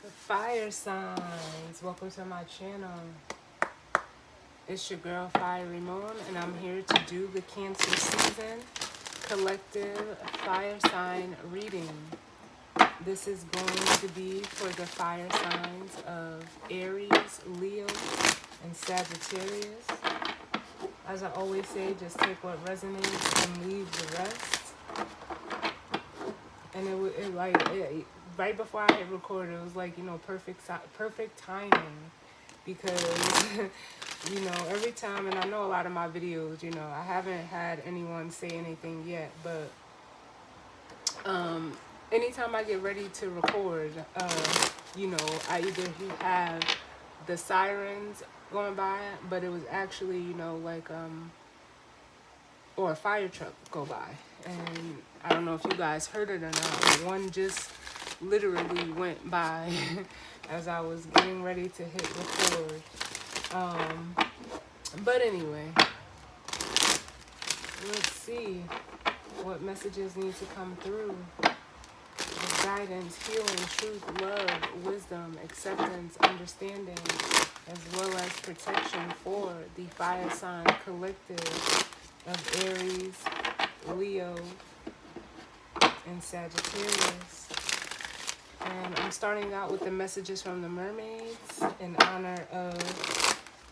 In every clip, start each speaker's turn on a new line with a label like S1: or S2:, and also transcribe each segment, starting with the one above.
S1: Fire signs, welcome to my channel. It's your girl Fiery Moon, and I'm here to do the Cancer season collective fire sign reading. This is going to be for the fire signs of Aries, Leo, and Sagittarius. As I always say, just take what resonates and leave the rest. And right before I hit record, it was like, perfect timing, because every time, and I know a lot of my videos, I haven't had anyone say anything yet, but anytime I get ready to record, I either have the sirens going by, but it was actually, or a fire truck go by. And I don't know if you guys heard it or not, but one just literally went by as I was getting ready to hit record. But anyway, let's see what messages need to come through. The guidance, healing, truth, love, wisdom, acceptance, understanding, as well as protection for the fire sign collective of Aries, Leo, and Sagittarius. And I'm starting out with the messages from the mermaids in honor of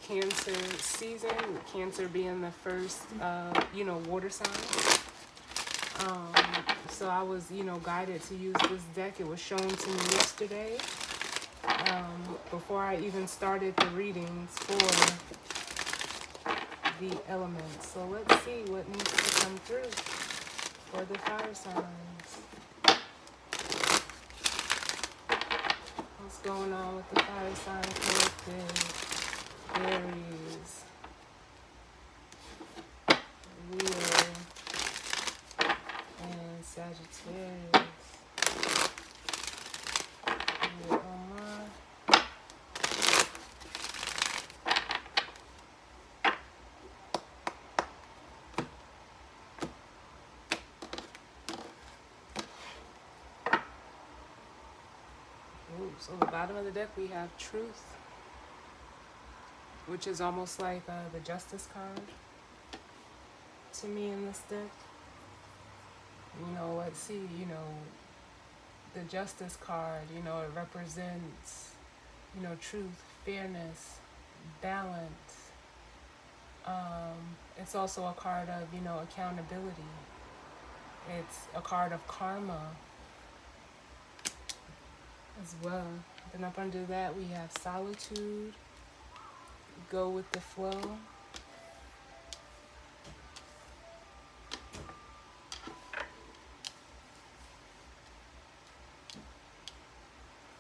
S1: Cancer season, Cancer being the first, water sign. So I was, guided to use this deck. It was shown to me yesterday, before I even started the readings for the elements. So let's see what needs to come through for the fire signs. What's going on with the fire sign collective? Aries, Leo, and Sagittarius. So the bottom of the deck we have Truth, which is almost like the Justice card to me in this deck. Let's see, the Justice card, it represents, truth, fairness, balance. It's also a card of, accountability. It's a card of karma as well. Then up under that we have solitude, go with the flow.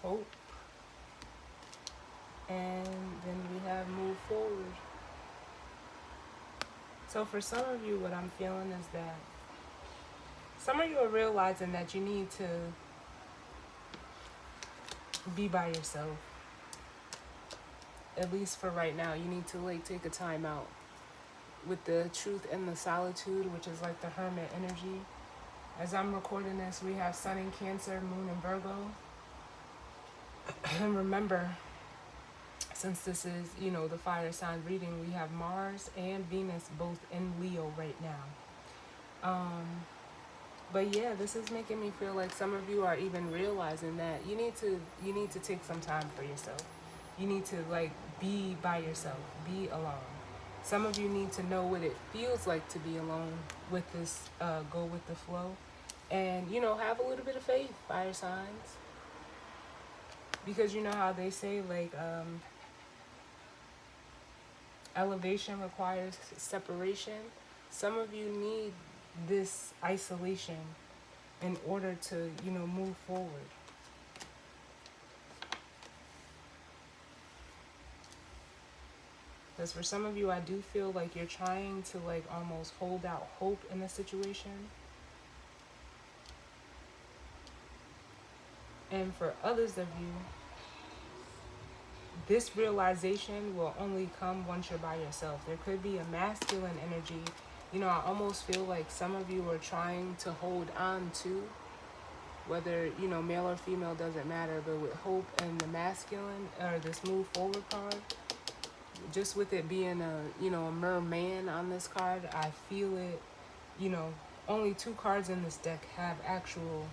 S1: Hope. And then we have move forward. So for some of you, what I'm feeling is that some of you are realizing that you need to be by yourself. At least for right now, you need to take a time out with the truth and the solitude, which is like the hermit energy. As I'm recording this, we have Sun in Cancer, Moon in Virgo. And remember, since this is, the fire sign reading, we have Mars and Venus both in Leo right now. But yeah, this is making me feel like some of you are even realizing that you need to take some time for yourself. You need to be by yourself, be alone. Some of you need to know what it feels like to be alone with this go with the flow. And, have a little bit of faith, fire signs. Because you know how they say, elevation requires separation. Some of you need this isolation in order to, move forward. Because for some of you, I do feel like you're trying to almost hold out hope in a situation. And for others of you, this realization will only come once you're by yourself. There could be a masculine energy. I almost feel like some of you are trying to hold on to whether, you know, male or female doesn't matter, but with hope and the masculine, or this move forward card, just with it being a, you know, a merman on this card, I feel it, you know, only 2 cards in this deck have actual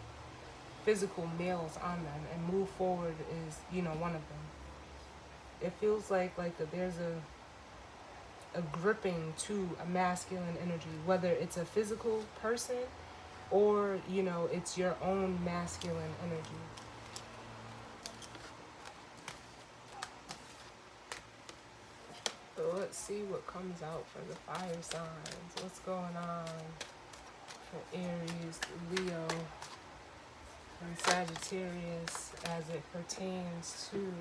S1: physical males on them, and move forward is, you know, one of them. It feels like there's a gripping to a masculine energy, whether it's a physical person or, you know, it's your own masculine energy. So let's see what comes out for the fire signs. What's going on for Aries, Leo, and Sagittarius as it pertains to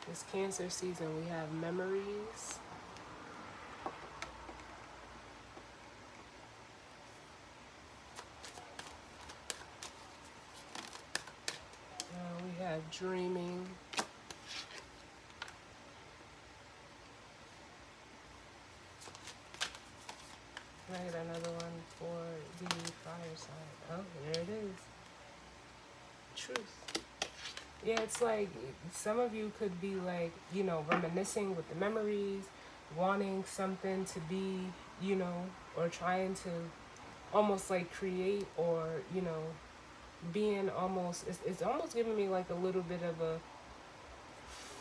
S1: this Cancer season? We have memories. We have dreaming. Right, another one for the fire sign. Oh, there it is. Truth. Yeah, it's like some of you could be like, you know, reminiscing with the memories, wanting something to be, you know, or trying to almost like create, or, you know, being almost, it's almost giving me like a little bit of a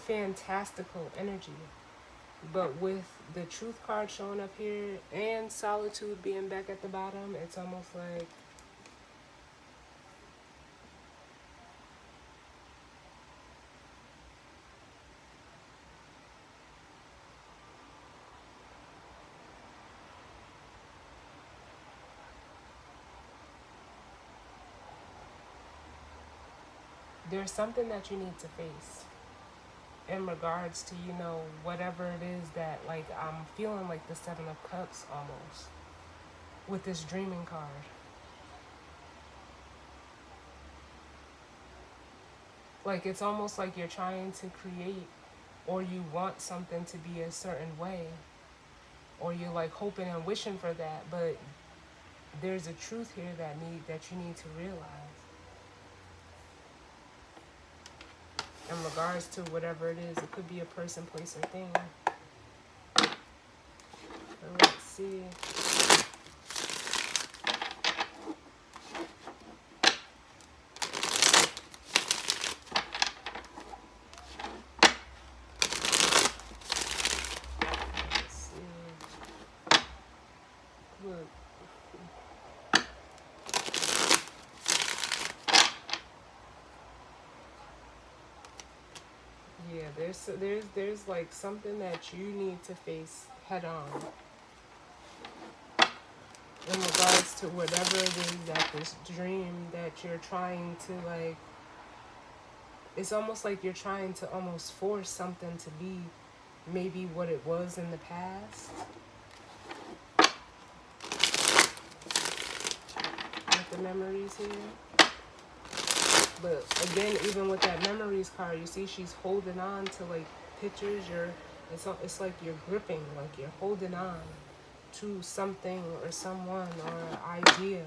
S1: fantastical energy. But with the truth card showing up here and solitude being back at the bottom, it's almost like there's something that you need to face in regards to, you know, whatever it is that, like, I'm feeling like the 7 of Cups almost with this dreaming card. Like, it's almost like you're trying to create, or you want something to be a certain way, or you're like hoping and wishing for that, but there's a truth here that you need to realize in regards to whatever it is. It could be a person, place, or thing. So let's see. Look. Yeah, there's like something that you need to face head on in regards to whatever it is that this dream that you're trying to, like, it's almost like you're trying to almost force something to be maybe what it was in the past. With the memories here. But again, even with that memories card, you see she's holding on to like pictures. It's like you're gripping, like you're holding on to something or someone or an idea.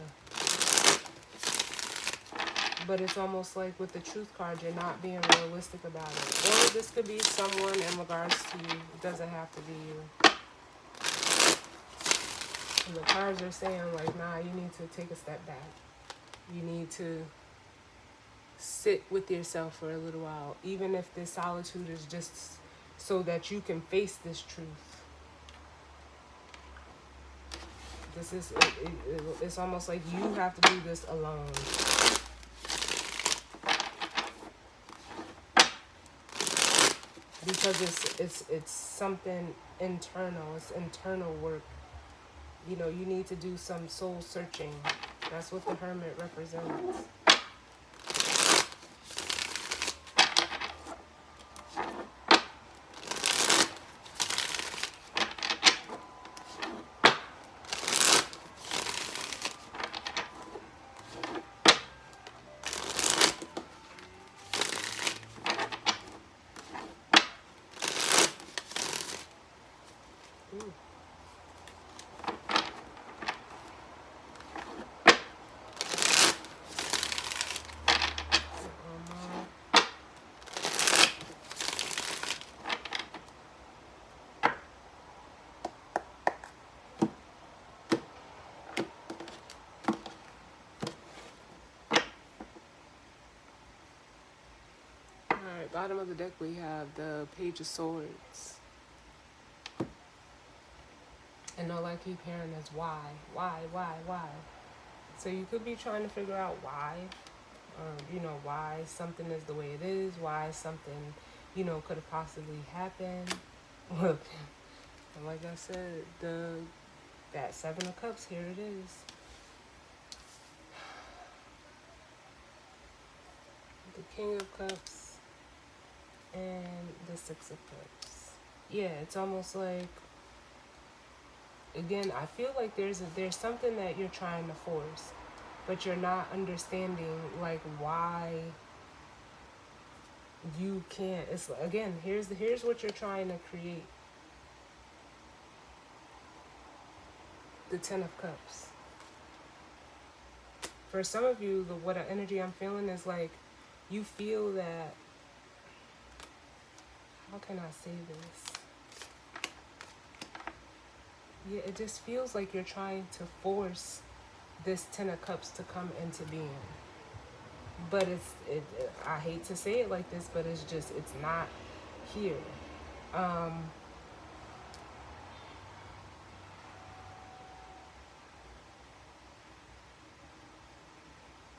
S1: But it's almost like with the truth card, you're not being realistic about it. Or this could be someone in regards to you. It doesn't have to be you. And the cards are saying like, nah, you need to take a step back. You need to sit with yourself for a little while, even if this solitude is just so that you can face this truth. This is it's almost like you have to do this alone. Because it's something internal. It's internal work. You know, you need to do some soul searching. That's what the Hermit represents. Ooh. Alright, bottom of the deck we have the Page of Swords. And all I keep hearing is why? So you could be trying to figure out why, or, why something is the way it is, why something, could have possibly happened. Look, and like I said, that Seven of Cups, here it is. The King of Cups and the Six of Cups. Yeah, it's almost like, again, I feel like there's something that you're trying to force, but you're not understanding like why you can't. It's again, here's what you're trying to create. The Ten of Cups. For some of you, what energy I'm feeling is like you feel that, how can I say this? Yeah, it just feels like you're trying to force this Ten of Cups to come into being. But I hate to say it like this, but it's not here.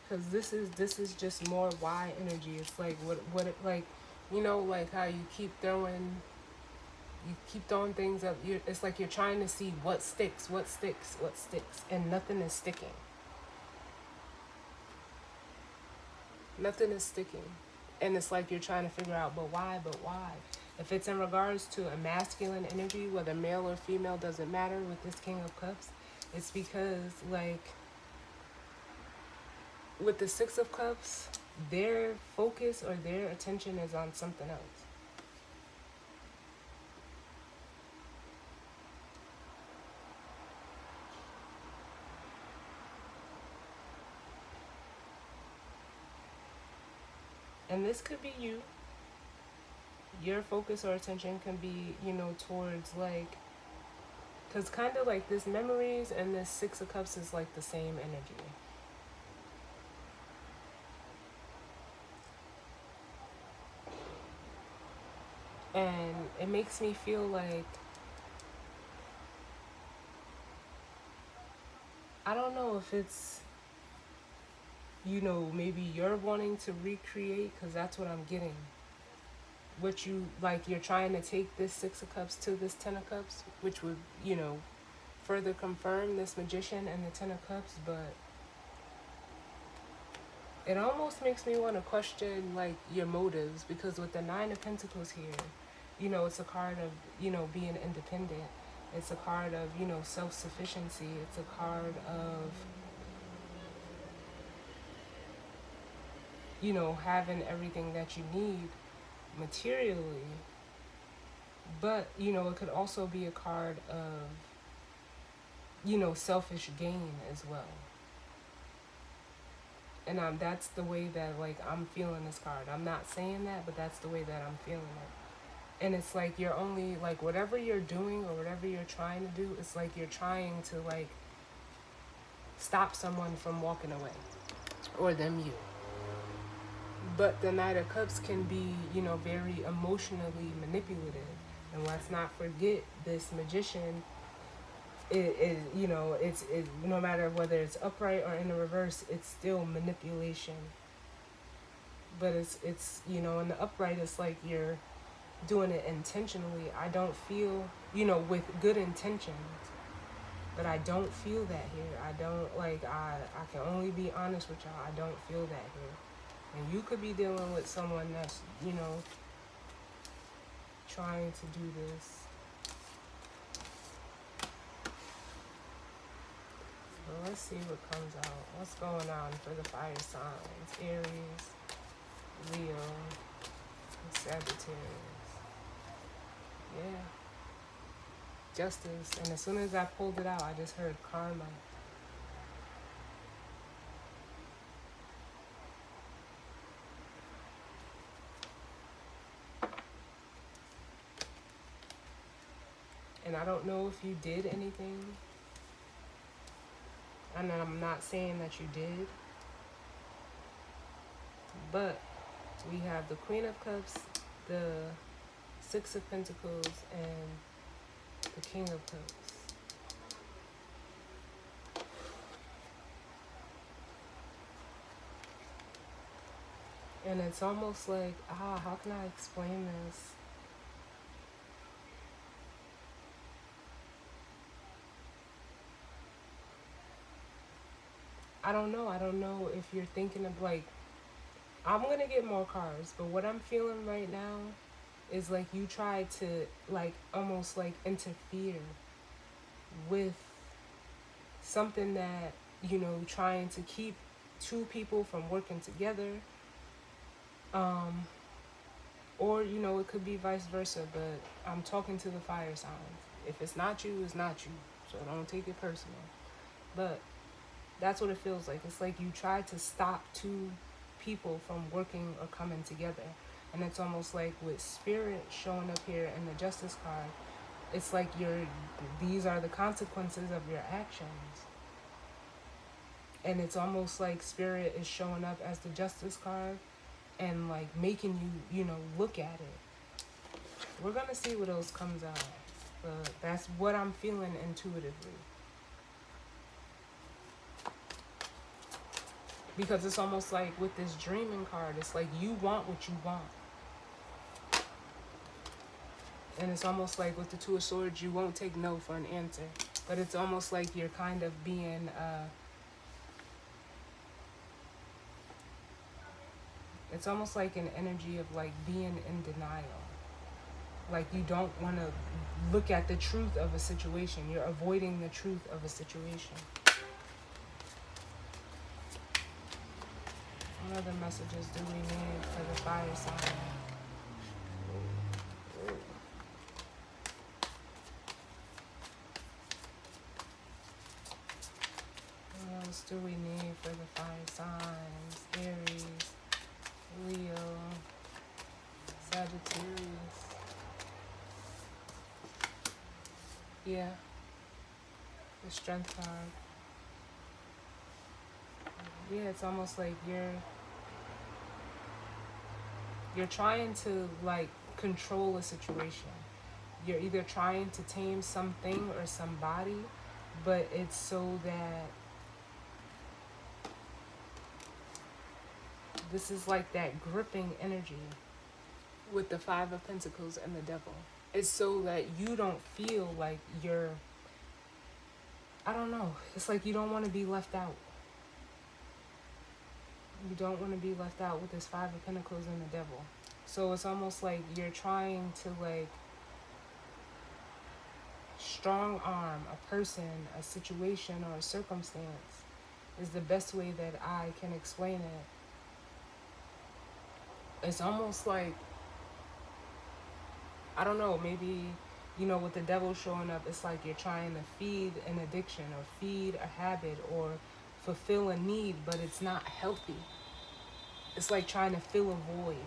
S1: Because this is just more why energy. It's like what it like, like how you keep throwing things up. It's like you're trying to see what sticks, and nothing is sticking. Nothing is sticking. And it's like you're trying to figure out, but why? If it's in regards to a masculine energy, whether male or female, doesn't matter with this King of Cups, it's because, like, with the Six of Cups, their focus or their attention is on something else. And this could be you. Your focus or attention can be, towards like, because kind of like this memories and this Six of Cups is like the same energy. And it makes me feel like, I don't know if it's, maybe you're wanting to recreate, because that's what I'm getting. What you, like, you're trying to take this Six of Cups to this Ten of Cups, which would, further confirm this Magician and the Ten of Cups, but it almost makes me want to question, like, your motives, because with the Nine of Pentacles here, it's a card of, being independent. It's a card of, self-sufficiency. It's a card of, having everything that you need materially. But, it could also be a card of, selfish gain as well. And that's the way that, like, I'm feeling this card. I'm not saying that, but that's the way that I'm feeling it. And it's like you're only, like, whatever you're doing or whatever you're trying to do, it's like you're trying to, like, stop someone from walking away. Or them you. But the Knight of Cups can be, very emotionally manipulative. And let's not forget, this Magician, it's no matter whether it's upright or in the reverse, it's still manipulation. But it's in the upright, it's like you're doing it intentionally. I don't feel, with good intentions, but I don't feel that here. I don't, like, I can only be honest with y'all. I don't feel that here. And you could be dealing with someone that's, trying to do this. Well, let's see what comes out. What's going on for the fire signs? Aries, Leo, and Sagittarius. Yeah. Justice. And as soon as I pulled it out, I just heard karma. And I don't know if you did anything. And I'm not saying that you did. But We have the Queen of Cups, the Six of Pentacles, and the King of Cups. And it's almost like, how can I explain this? I don't know. I don't know if you're thinking of like, I'm going to get more cards, but what I'm feeling right now is like you try to like almost like interfere with something that, you know, trying to keep two people from working together. Or, you know, it could be vice versa, but I'm talking to the fire signs. If it's not you, it's not you. So don't take it personal. But that's what it feels like. It's like you tried to stop two people from working or coming together. And it's almost like with spirit showing up here in the justice card, it's like these are the consequences of your actions. And it's almost like spirit is showing up as the justice card and like making you, you know, look at it. We're gonna see what else comes out. But that's what I'm feeling intuitively. Because it's almost like with this dreaming card, it's like you want what you want. And it's almost like with the Two of Swords, you won't take no for an answer. But it's almost like you're kind of being, it's almost like an energy of like being in denial. Like you don't want to look at the truth of a situation. You're avoiding the truth of a situation. What other messages do we need for the fire sign? What else do we need for the fire signs? Aries, Leo, Sagittarius. Yeah, the Strength card. Yeah, it's almost like you're trying to like control a situation. You're either trying to tame something or somebody, but it's so that this is like that gripping energy with the Five of Pentacles and the Devil. It's so that you don't feel like you're, I don't know, it's like you don't want to be left out. You don't want to be left out with this Five of Pentacles and the Devil. So it's almost like you're trying to like strong arm a person, a situation, or a circumstance is the best way that I can explain it. It's almost like, I don't know, maybe, you know, with the devil showing up, it's like you're trying to feed an addiction or feed a habit or fulfill a need, but it's not healthy. It's like trying to fill a void.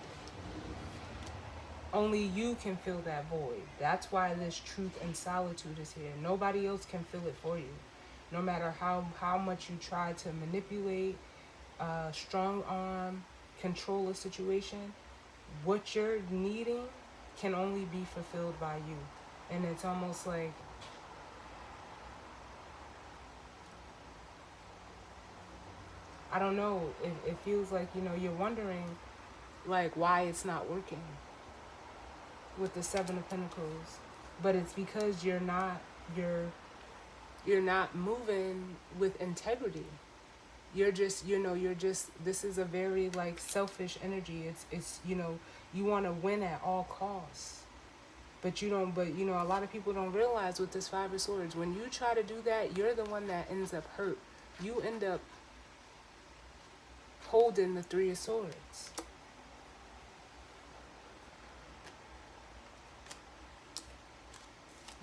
S1: Only you can fill that void. That's why this truth and solitude is here. Nobody else can fill it for you. No matter how much you try to manipulate, strong arm, control a situation, what you're needing can only be fulfilled by you. And it's almost like I don't know, it feels like, you know, you're wondering like why it's not working with the Seven of Pentacles. But it's because you're not moving with integrity. You're just, you know, this is a very like selfish energy. It's you know, you want to win at all costs. But you know, a lot of people don't realize with this Five of Swords, when you try to do that, you're the one that ends up hurt. You end up holding the Three of Swords.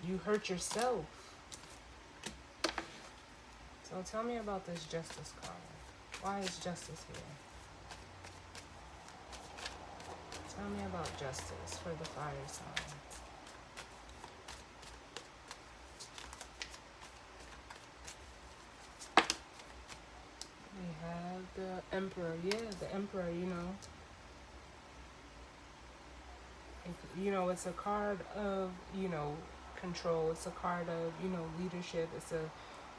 S1: You hurt yourself. So tell me about this Justice card. Why is Justice here? Tell me about Justice for the fire signs. We have the Emperor. Yeah, the Emperor, you know. You know, it's a card of, you know, control. It's a card of, you know, leadership. It's a,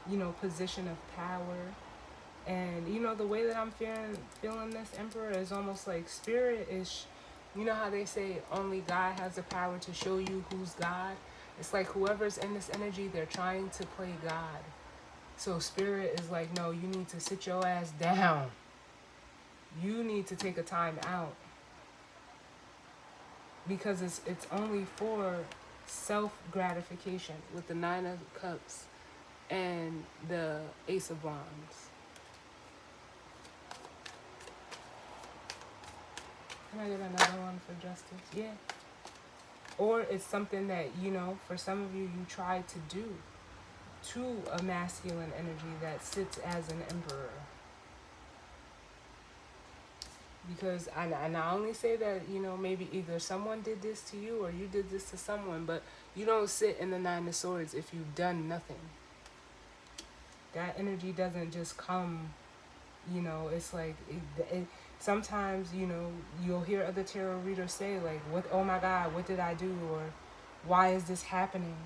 S1: you know, position of power. And, you know, the way that I'm feeling this Emperor is almost like spirit is, you know how they say only God has the power to show you who's God? It's like whoever's in this energy, they're trying to play God. So spirit is like, no, you need to sit your ass down. You need to take a time out. Because it's only for self-gratification with the Nine of Cups and the Ace of Wands. Can I get another one for justice? Yeah. Or it's something that, you know, for some of you, you try to do to a masculine energy that sits as an emperor. Because I only say that, you know, maybe either someone did this to you or you did this to someone, but you don't sit in the Nine of Swords if you've done nothing. That energy doesn't just come, you know, it's like, sometimes, you know, you'll hear other tarot readers say, like, "What? Oh my God, what did I do?" Or, "Why is this happening?"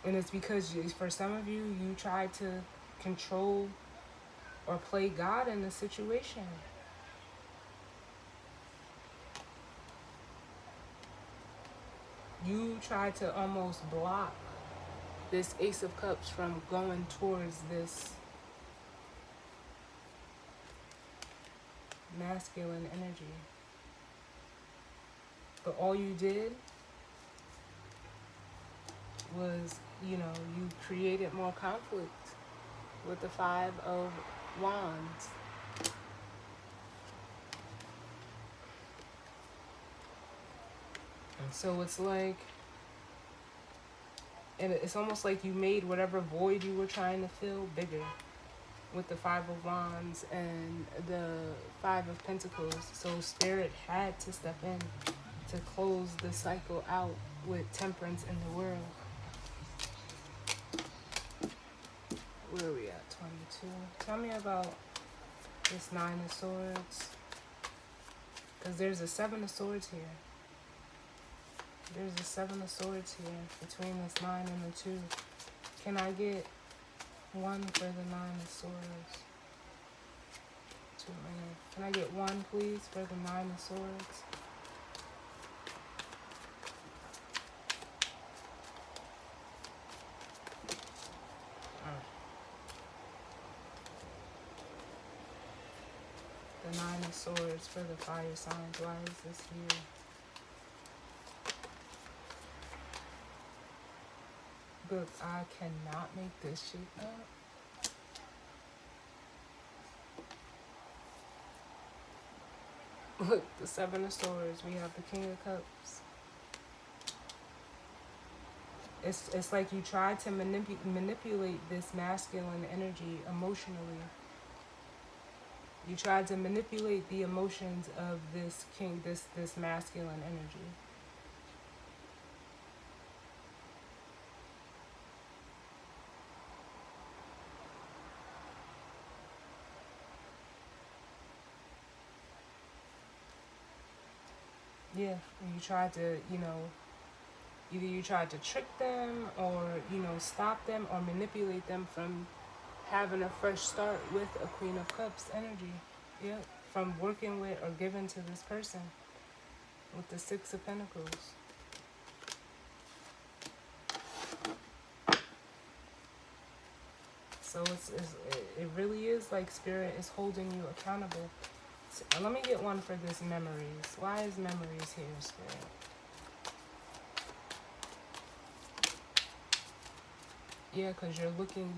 S1: And it's because for some of you, you try to control or play God in the situation. You try to almost block this Ace of Cups from going towards this masculine energy. But all you did was, you know, you created more conflict with the Five of Wands. And so it's like, and it's almost like you made whatever void you were trying to fill bigger with the Five of Wands and the Five of Pentacles. So Spirit had to step in to close the cycle out with temperance in the world. Where are we at? 22. Tell me about this Nine of Swords. Because there's a Seven of Swords here. There's a Seven of Swords here between this 9 and the 2. Can I get one for the Nine of Swords? 2 minutes. Can I get one, please, for the Nine of Swords? The Nine of Swords for the fire signs. Why is this here? Look, I cannot make this shit up. Look, the Seven of Swords. We have the King of Cups. It's like you try to manipulate this masculine energy emotionally. You tried to manipulate the emotions of this king, this masculine energy. Yeah, you tried to, you know, either you tried to trick them or, you know, stop them or manipulate them from having a fresh start with a Queen of Cups energy. Yeah, from working with or giving to this person with the Six of Pentacles. So it really is like Spirit is holding you accountable. So, let me get one for this Memories. Why is Memories here, Spirit? Yeah, because you're looking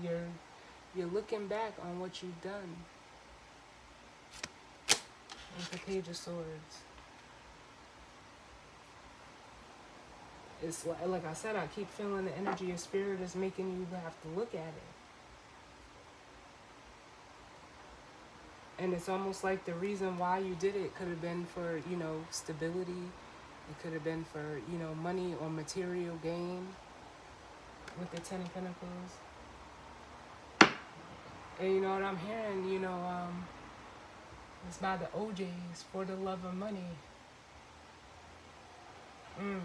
S1: back on what you've done. With the Page of Swords. It's like I said, I keep feeling the energy of Spirit is making you have to look at it. And it's almost like the reason why you did it could have been for, you know, stability. It could have been for, you know, money or material gain with the Ten of Pentacles. And you know what I'm hearing, you know, it's by the OJs, for the love of money. Mm.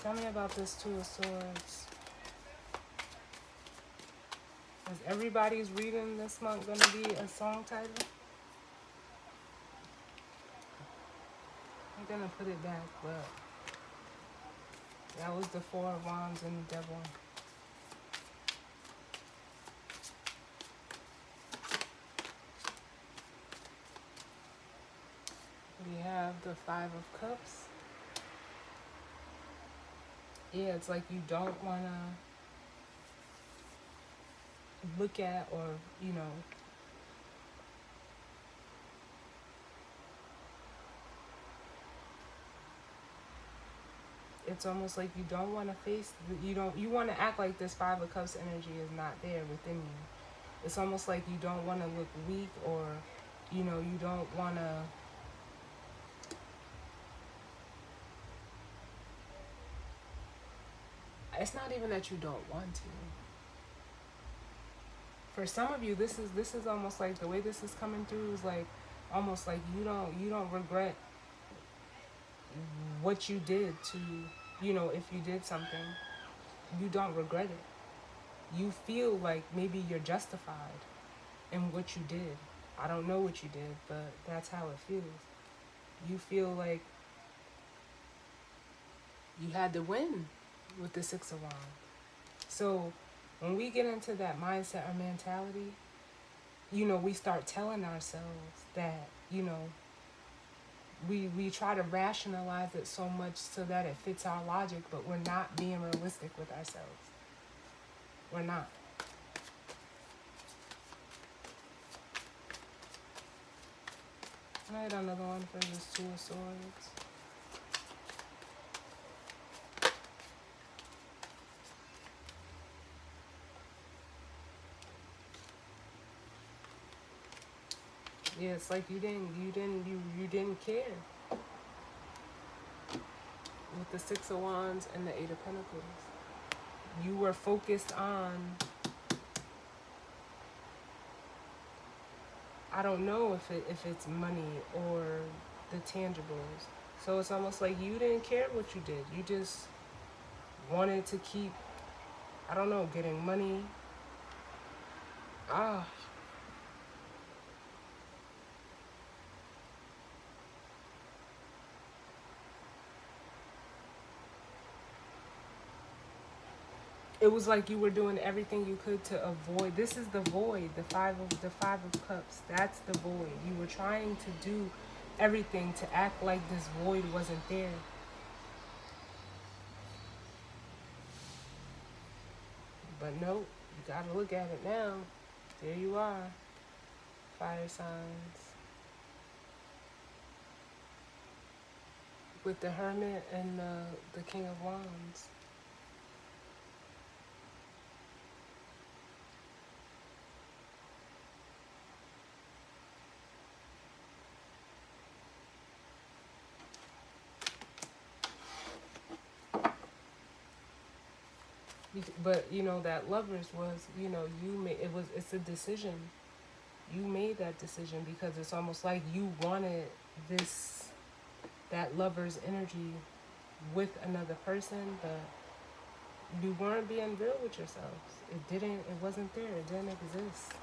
S1: Tell me about this Two of Swords. Is everybody's reading this month going to be a song title? I'm going to put it back, but that was the Four of Wands and the Devil. We have the Five of Cups. Yeah, it's like you don't want to look at or, you know, it's almost like you don't want to face, you want to act like this Five of Cups energy is not there within you. It's almost like you don't want to look weak, or, you know, you don't want to, it's not even that you don't want to. For some of you, this is almost like the way this is coming through is like almost like you don't regret what you did to, you know, if you did something, you don't regret it. You feel like maybe you're justified in what you did. I don't know what you did, but that's how it feels. You feel like you had to win with the Six of Wands. So when we get into that mindset or mentality, you know, we start telling ourselves that, you know, we try to rationalize it so much so that it fits our logic, but we're not being realistic with ourselves. We're not. I had another one for this Two of Swords. Yeah, it's like you didn't care. With the Six of Wands and the Eight of Pentacles, you were focused on, I don't know if it's money or the tangibles. So it's almost like you didn't care what you did. You just wanted to keep, I don't know, getting money. Ah. It was like you were doing everything you could to avoid. This is the void, the five of cups. That's the void. You were trying to do everything to act like this void wasn't there. But nope, you gotta look at it now. There you are. Fire signs. With the Hermit and the King of Wands. But you know that Lovers was, you know, it's a decision. You made that decision because it's almost like you wanted that Lover's energy with another person, but you weren't being real with yourselves. It wasn't there. It didn't exist.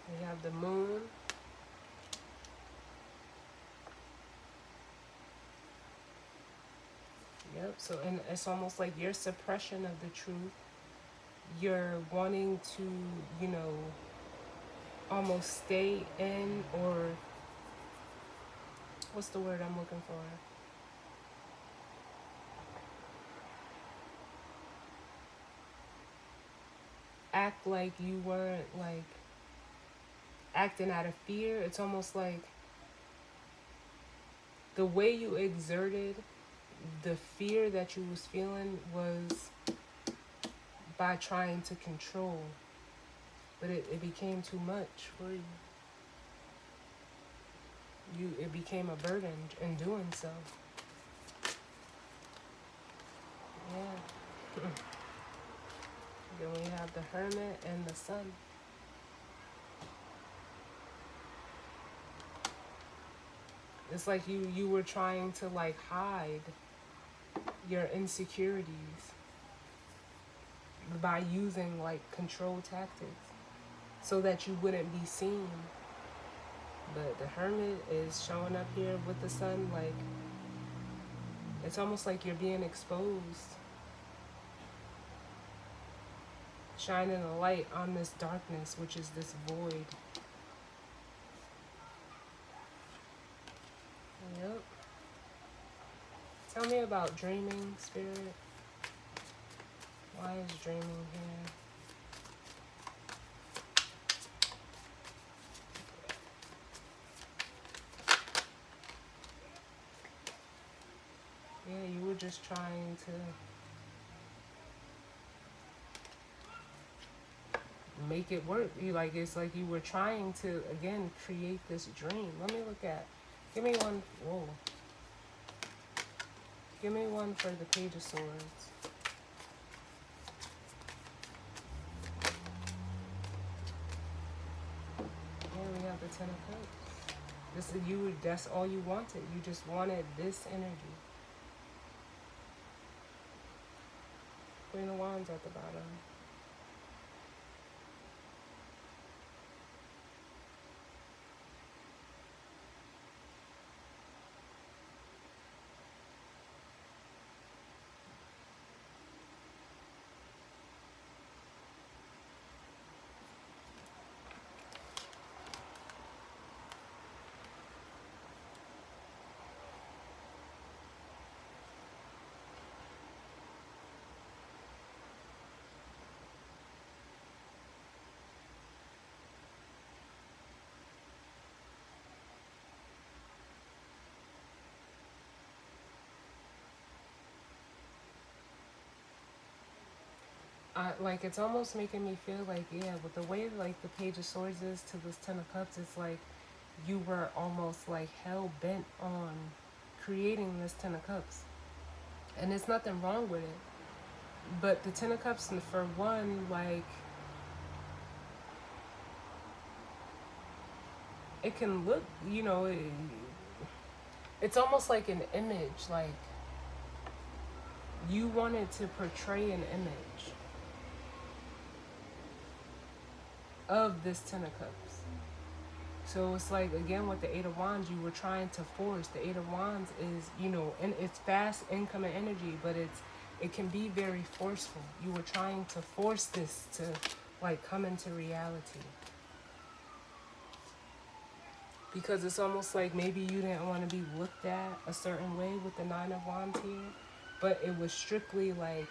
S1: We have the Moon. Yep. So, and it's almost like your suppression of the truth. You're wanting to, you know, almost stay in, or what's the word I'm looking for? Act like you weren't like acting out of fear. It's almost like the way you exerted the fear that you was feeling was by trying to control, but it became too much for you. It became a burden in doing so. Yeah. Then we have the Hermit and the Sun. It's like you were trying to like hide your insecurities by using like control tactics so that you wouldn't be seen. But the Hermit is showing up here with the Sun, like it's almost like you're being exposed, shining a light on this darkness, which is this void. Yep. Tell me about dreaming, Spirit. Why is dreaming here? Yeah, you were just trying to make it work. It's like you were trying to again create this dream. Let me look at. Give me one. Whoa. Give me one for the Page of Swords. Yeah, we have the Ten of Cups. This is you. That's all you wanted. You just wanted this energy. Queen of Wands at the bottom. Like it's almost making me feel like, yeah, with the way like the Page of Swords is to this Ten of Cups, it's like you were almost like hell bent on creating this Ten of Cups, and there's nothing wrong with it. But the Ten of Cups, for one, like it can look, it's almost like an image, like you wanted to portray an image of this Ten of Cups. So it's like, again, with the Eight of Wands, you were trying to force. The Eight of Wands is, and it's fast incoming energy, but it can be very forceful. You were trying to force this to, like, come into reality. Because it's almost like maybe you didn't want to be looked at a certain way with the Nine of Wands here, but it was strictly like,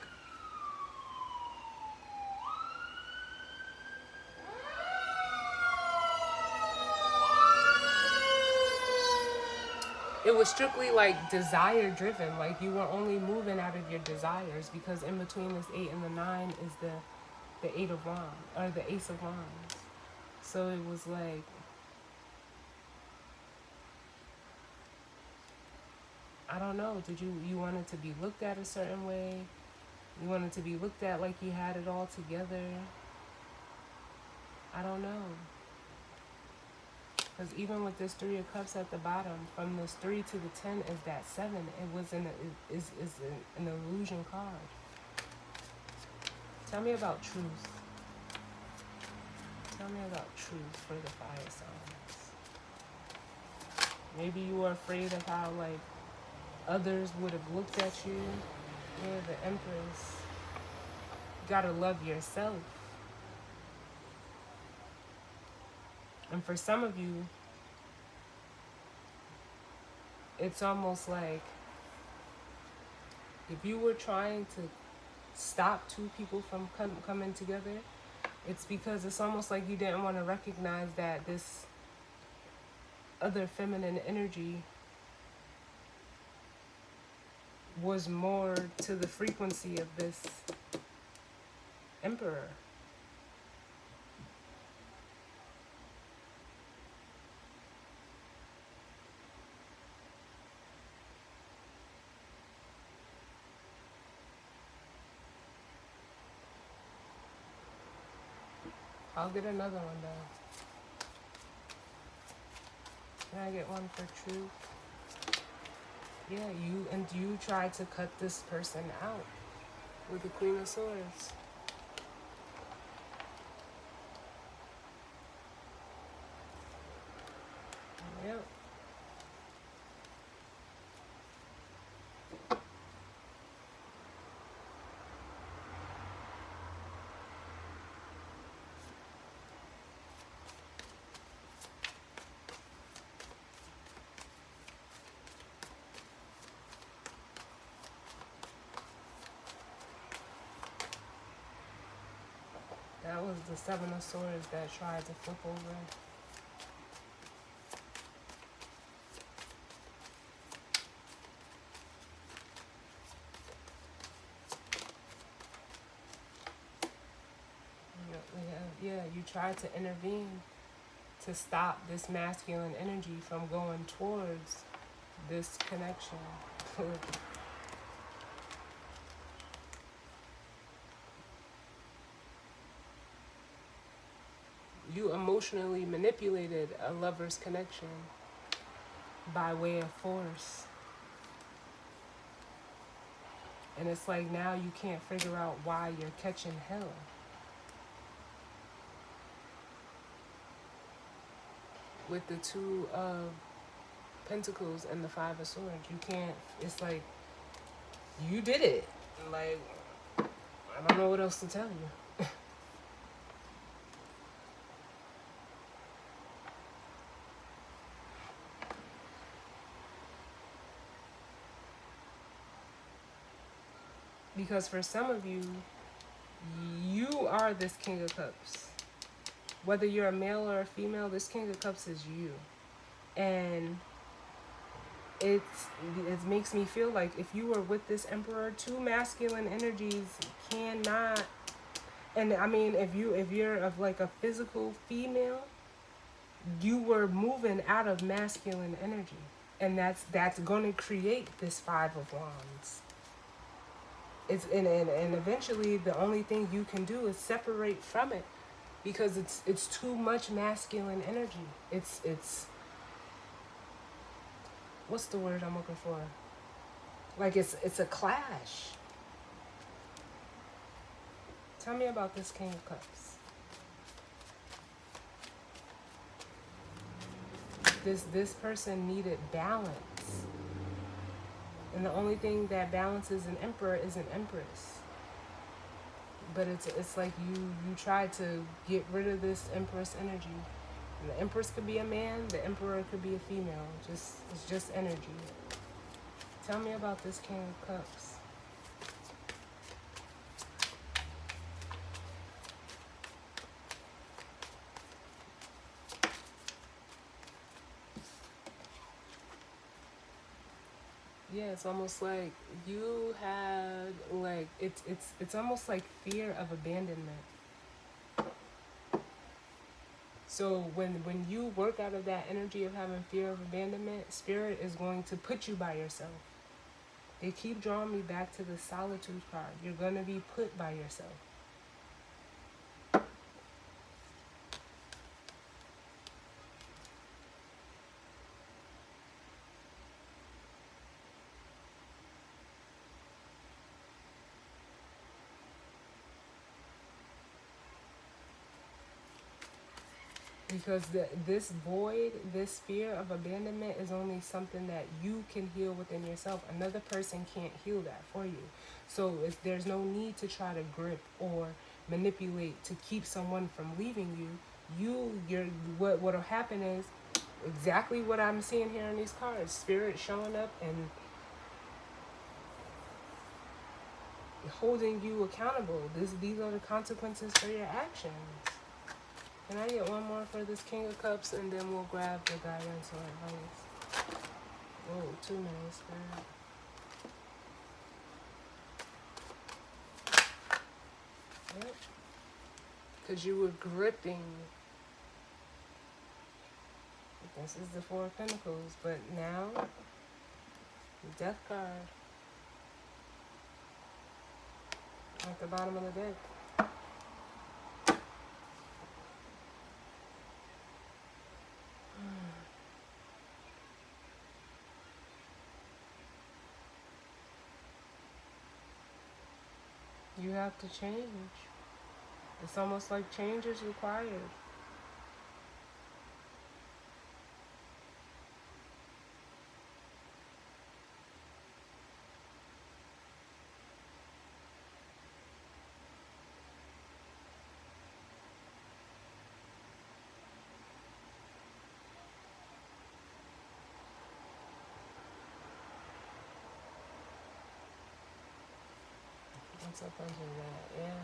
S1: it was strictly like desire driven. Like you were only moving out of your desires, because in between this 8 and the 9 is the 8 of Wands, or the Ace of Wands. So it was like, I don't know, did you wanted to be looked at a certain way? You wanted to be looked at like you had it all together? I don't know. Because even with this 3 of Cups at the bottom, from this 3 to the 10 is that 7. It was an illusion card. Tell me about truth. Tell me about truth for the fire signs. Maybe you were afraid of how, like, others would have looked at you. Yeah, the Empress. You gotta love yourself. And for some of you, it's almost like if you were trying to stop two people from coming together, it's because it's almost like you didn't want to recognize that this other feminine energy was more to the frequency of this Emperor. I'll get another one though. Can I get one for truth? Yeah, you tried to cut this person out with the Queen of Swords. Yep. That was the Seven of Swords that tried to flip over. Yeah, you tried to intervene to stop this masculine energy from going towards this connection. You emotionally manipulated a lover's connection by way of force. And it's like now you can't figure out why you're catching hell. With the Two of Pentacles and the Five of Swords, you can't, it's like, you did it. Like, I don't know what else to tell you. Because for some of you, you are this King of Cups. Whether you're a male or a female, this King of Cups is you. And it makes me feel like if you were with this Emperor, two masculine energies cannot. And I mean, if you're of like a physical female, you were moving out of masculine energy, and that's going to create this Five of Wands. It's and eventually the only thing you can do is separate from it, because it's too much masculine energy. It's what's the word I'm looking for? Like it's a clash. Tell me about this King of Cups. This person needed balance. And the only thing that balances an emperor is an empress. But it's like you tried to get rid of this empress energy. And the empress could be a man, the emperor could be a female. It's just energy. Tell me about this King of Cups. Yeah, it's almost like you had like it's almost like fear of abandonment. So when you work out of that energy of having fear of abandonment, Spirit is going to put you by yourself. They keep drawing me back to the Solitude card. You're going to be put by yourself. Because this void, this fear of abandonment is only something that you can heal within yourself. Another person can't heal that for you. So there's no need to try to grip or manipulate to keep someone from leaving you. What'll happen is exactly what I'm seeing here in these cards. Spirit showing up and holding you accountable. These are the consequences for your actions. Can I get one more for this King of Cups, and then we'll grab the guidance or advice? Whoa, 2 minutes, Spirit. Yep. Because you were gripping. This is the Four of Pentacles, but now, the Death card. At the bottom of the deck. You have to change. It's almost like change is required. What's up under that? Yeah.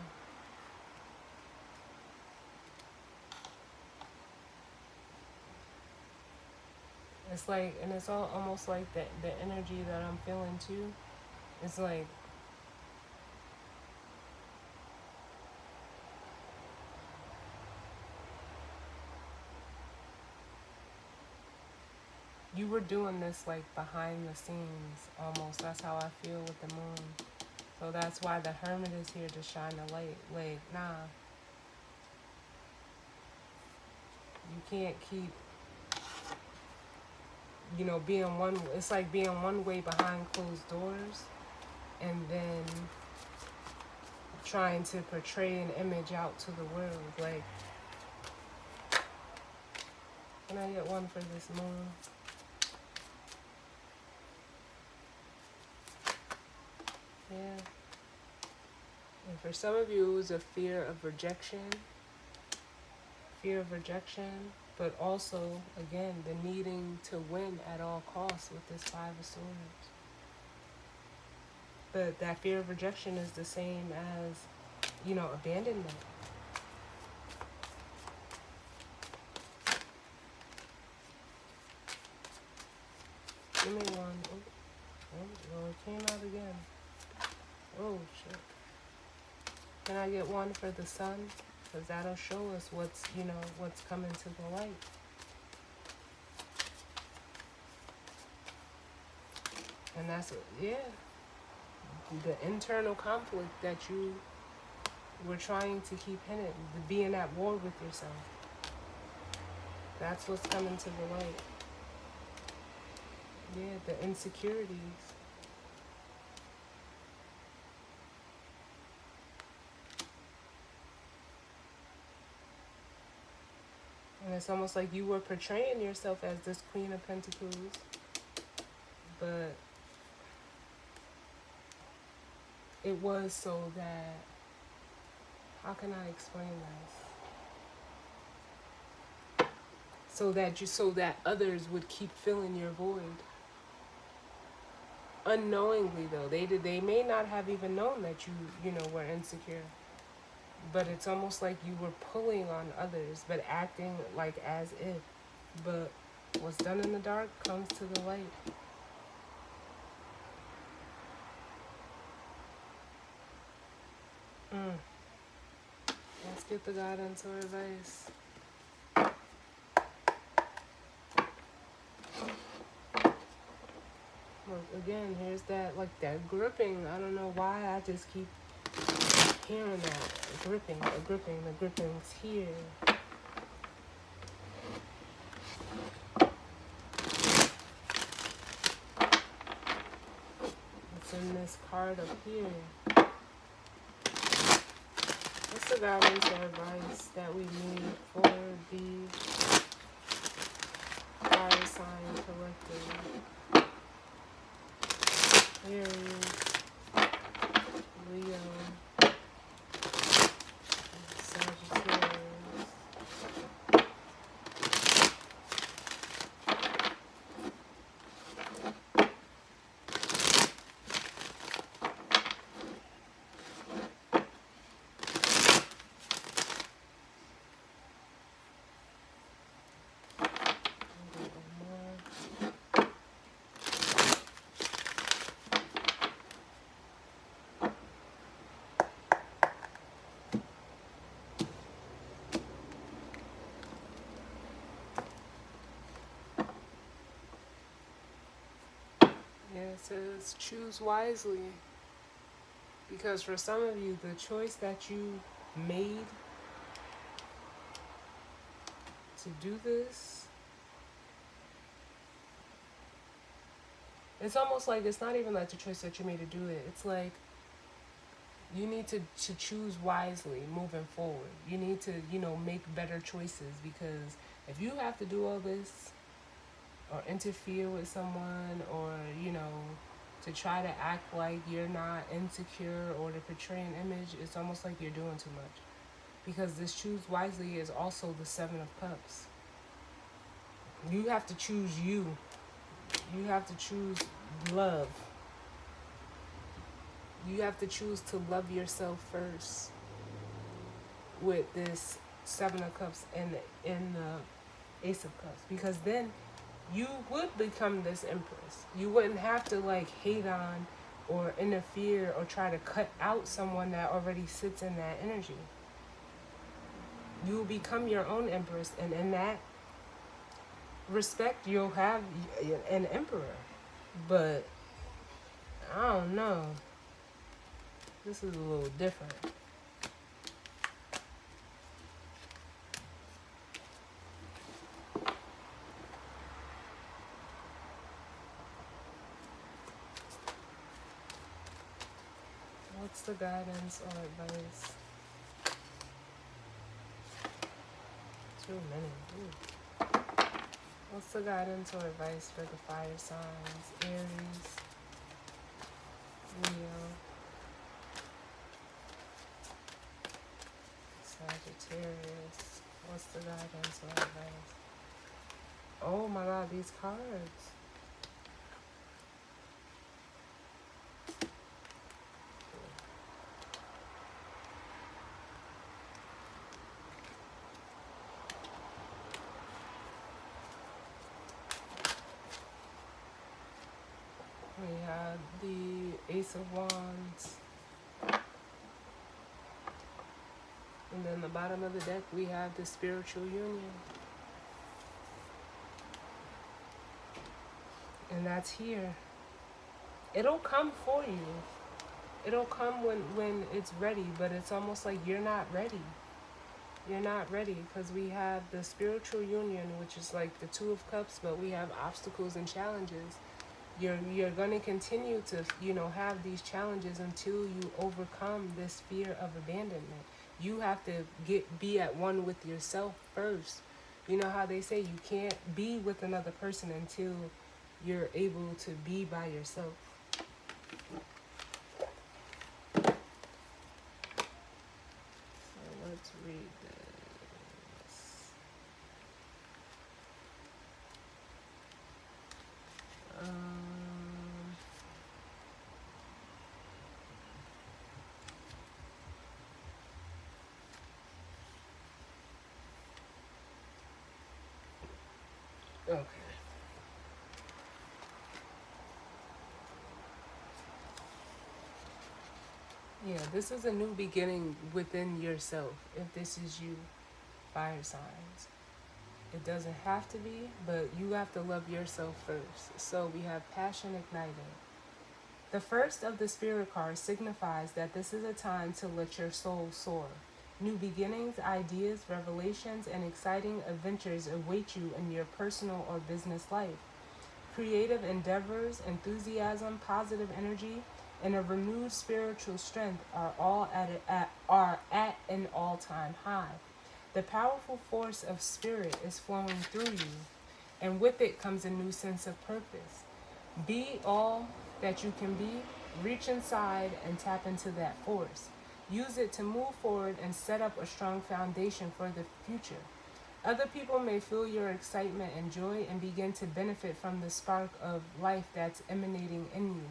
S1: It's like, and it's all almost like the energy that I'm feeling too. It's like you were doing this like behind the scenes almost. That's how I feel with the moon. So that's why the hermit is here to shine the light. Like, nah, you can't keep, being one. It's like being one way behind closed doors, and then trying to portray an image out to the world. Like, can I get one for this moon? Yeah. And for some of you, it was a fear of rejection, but also, again, the needing to win at all costs with this Five of Swords. But that fear of rejection is the same as, abandonment. Give me one. Well, it came out again. Oh, shit. Can I get one for the sun? Because that'll show us what's coming to the light. And that's, yeah, the internal conflict that you were trying to keep hidden, being at war with yourself. That's what's coming to the light. Yeah, the insecurities. And it's almost like you were portraying yourself as this Queen of Pentacles, but it was so that, how can I explain this? So that others would keep filling your void. Unknowingly though, they may not have even known that you were insecure. But it's almost like you were pulling on others, but acting like as if. But what's done in the dark comes to the light. Let's get the guidance or advice. Look, again, here's that, like that gripping. I don't know why I just keep hearing that. The gripping's here. It's in this card up here. What's the guidance or advice that we need for the fire sign collective? Aries, Leo, Sagittarius. Yeah, it says choose wisely. Because for some of you, the choice that you made to do this, it's almost like it's not even like the choice that you made to do it. It's like You need to choose wisely moving forward. You need to, make better choices, because if you have to do all this or interfere with someone, or, to try to act like you're not insecure, or to portray an image, it's almost like you're doing too much. Because this choose wisely is also the Seven of Cups. You have to choose you. You have to choose love. You have to choose to love yourself first with this Seven of Cups and the Ace of Cups. Because then you would become this Empress. You wouldn't have to hate on or interfere or try to cut out someone that already sits in that energy. You will become your own Empress, and in that respect, you'll have an Emperor. But I don't know. This is a little different. What's the guidance or advice? Too many. Ooh. What's the guidance or advice for the fire signs? Aries, Leo, Sagittarius. What's the guidance or advice? Oh my God, these cards. We have the Ace of Wands. And then the bottom of the deck, we have the Spiritual Union. And that's here. It'll come for you. It'll come when it's ready, but it's almost like you're not ready. You're not ready, because we have the Spiritual Union, which is like the Two of Cups, but we have obstacles and challenges. You're going to continue to, have these challenges until you overcome this fear of abandonment. You have to be at one with yourself first. You know how they say you can't be with another person until you're able to be by yourself. So let's read this. Okay. Yeah, this is a new beginning within yourself, if this is you, fire signs. It doesn't have to be, but you have to love yourself first. So we have passion ignited. The first of the spirit cards signifies that this is a time to let your soul soar. New beginnings, ideas, revelations, and exciting adventures await you in your personal or business life. Creative endeavors, enthusiasm, positive energy, and a renewed spiritual strength are all at an all-time high. The powerful force of spirit is flowing through you, and with it comes a new sense of purpose. Be all that you can be, reach inside and tap into that force. Use it to move forward and set up a strong foundation for the future. Other people may feel your excitement and joy and begin to benefit from the spark of life that's emanating in you.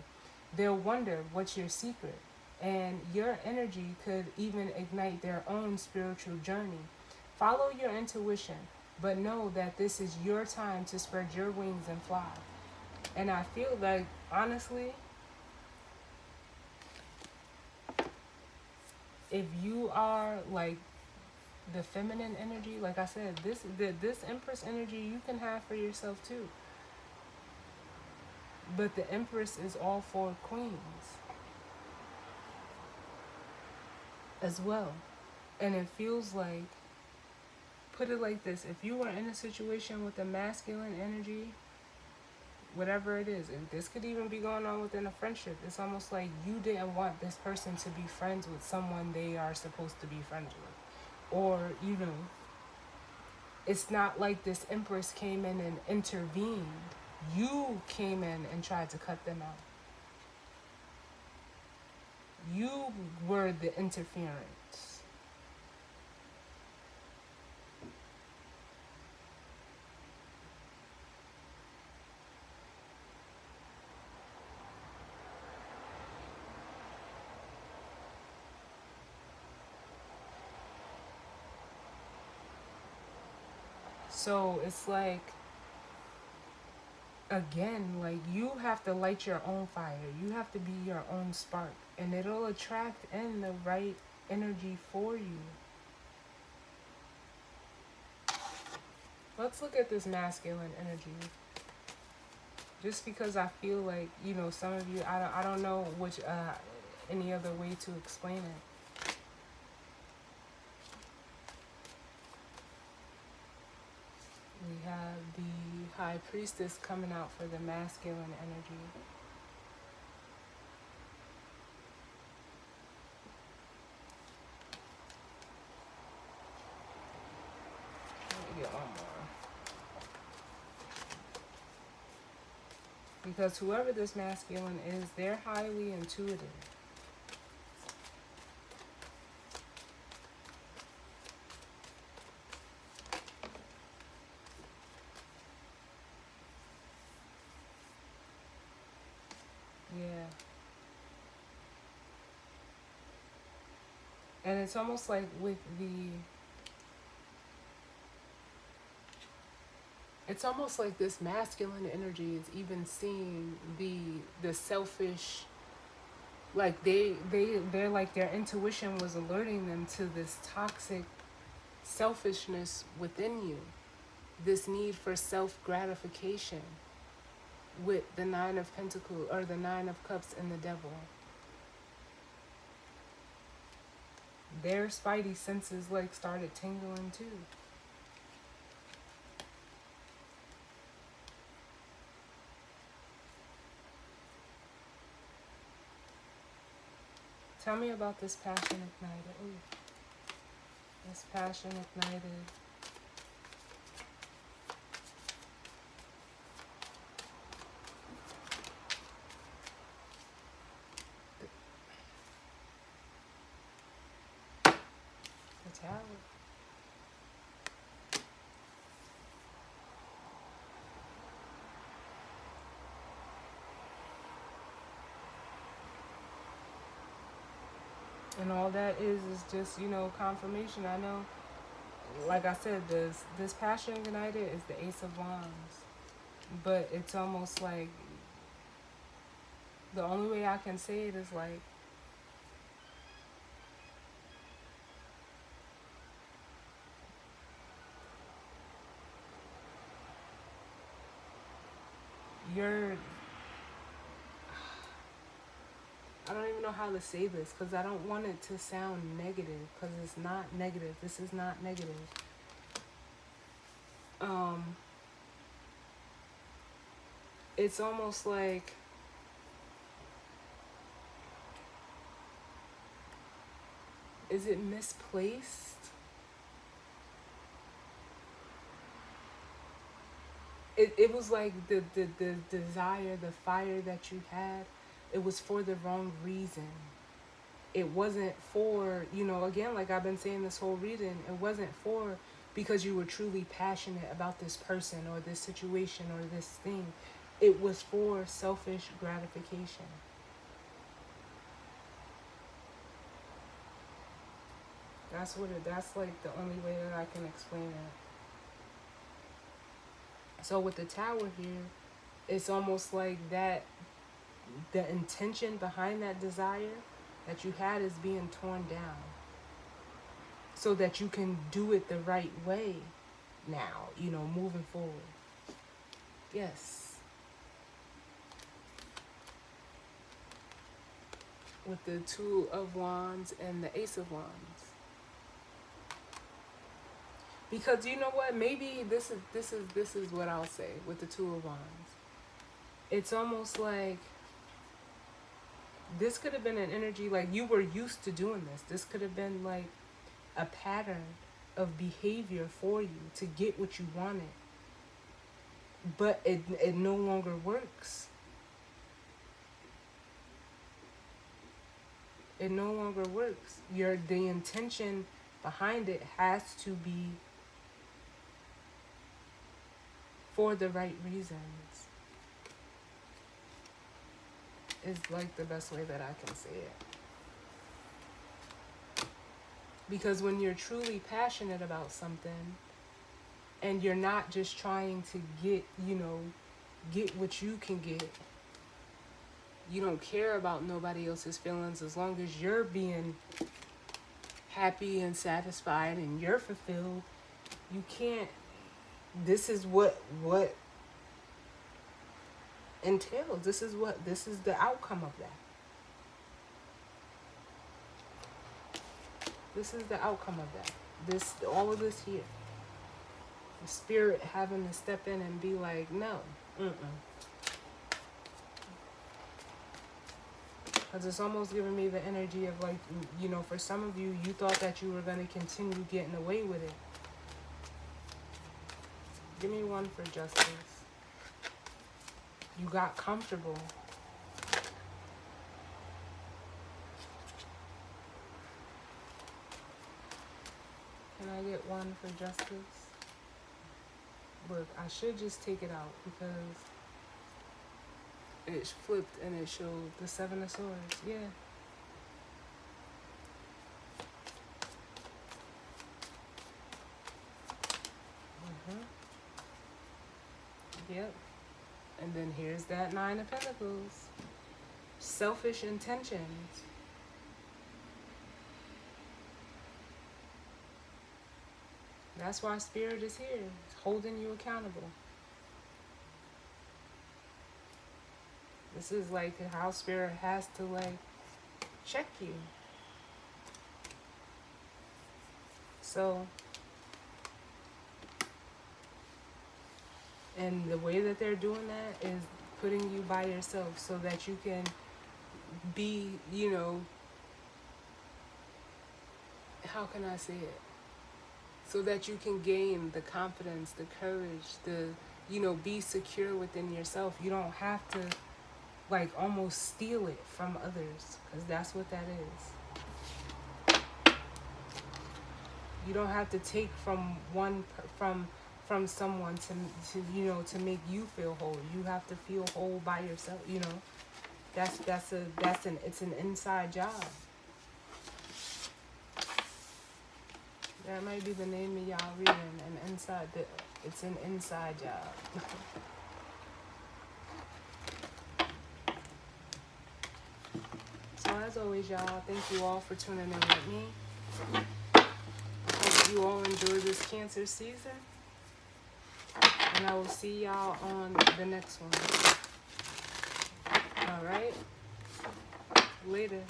S1: They'll wonder what's your secret, and your energy could even ignite their own spiritual journey. Follow your intuition, but know that this is your time to spread your wings and fly. And I feel like, honestly, if you are like the feminine energy, like I said, this Empress energy you can have for yourself too. But the Empress is all for queens as well. And it feels like, put it like this, if you were in a situation with a masculine energy, whatever it is. And this could even be going on within a friendship. It's almost like you didn't want this person to be friends with someone they are supposed to be friends with. Or, you know, it's not like this Empress came in and intervened. You came in and tried to cut them out. You were the interference. So it's like, again, like you have to light your own fire. You have to be your own spark. And it'll attract in the right energy for you. Let's look at this masculine energy. Just because I feel like, you know, some of you, I don't know which, any other way to explain it. We have the High Priestess coming out for the masculine energy. Let me get one more. Because whoever this masculine is, they're highly intuitive. Yeah. And it's almost like with the... It's almost like this masculine energy is even seeing the selfish, like they're like their intuition was alerting them to this toxic selfishness within you, this need for self-gratification with the Nine of Pentacles or the Nine of Cups and the Devil. Their spidey senses like started tingling too. Tell me about this passion ignited. Ooh. This passion ignited. The Tower. And all that is just, you know, confirmation. I know, like I said, this passion ignited is the Ace of Wands. But it's almost like, the only way I can say it is like, you're... I don't even know how to say this because I don't want it to sound negative, because it's not negative. This is not negative. It's almost like, is it misplaced? It was like the desire, the fire that you had, it was for the wrong reason. It wasn't for, you know, again, like I've been saying this whole reading, it wasn't for because you were truly passionate about this person or this situation or this thing. It was for selfish gratification. That's like the only way that I can explain it. So with the Tower here, it's almost like that the intention behind that desire that you had is being torn down so that you can do it the right way now, you know, moving forward. Yes. With the Two of Wands and the Ace of Wands. Because you know what? Maybe this is what I'll say with the Two of Wands. it's almost like this could have been an energy like you were used to doing this. This could have been like a pattern of behavior for you to get what you wanted. But it no longer works. It no longer works. The intention behind it has to be for the right reasons. Is like the best way that I can say it. Because when you're truly passionate about something and you're not just trying to get what you can get, you don't care about nobody else's feelings as long as you're being happy and satisfied and you're fulfilled. You can't, this is what entails. This is the outcome of that. This is the outcome of that. All of this here. The spirit having to step in and be like, no, Because it's almost giving me the energy of like, for some of you, you thought that you were going to continue getting away with it. Give me one for justice. You got comfortable. Can I get one for justice? Look, I should just take it out because it flipped and it showed the Seven of Swords. Yeah. Yep. And then here's that Nine of Pentacles. Selfish intentions. That's why Spirit is here. It's holding you accountable. This is like how Spirit has to like check you. So, and the way that they're doing that is putting you by yourself so that you can be, how can I say it? So that you can gain the confidence, the courage, be secure within yourself. You don't have to like almost steal it from others, because that's what that is. You don't have to take from from someone to make you feel whole. You have to feel whole by yourself. It's an inside job. That might be the name of y'all reading. It's an inside job. So as always, y'all, thank you all for tuning in with me. I hope you all enjoy this Cancer season. And I will see y'all on the next one. All right? Later.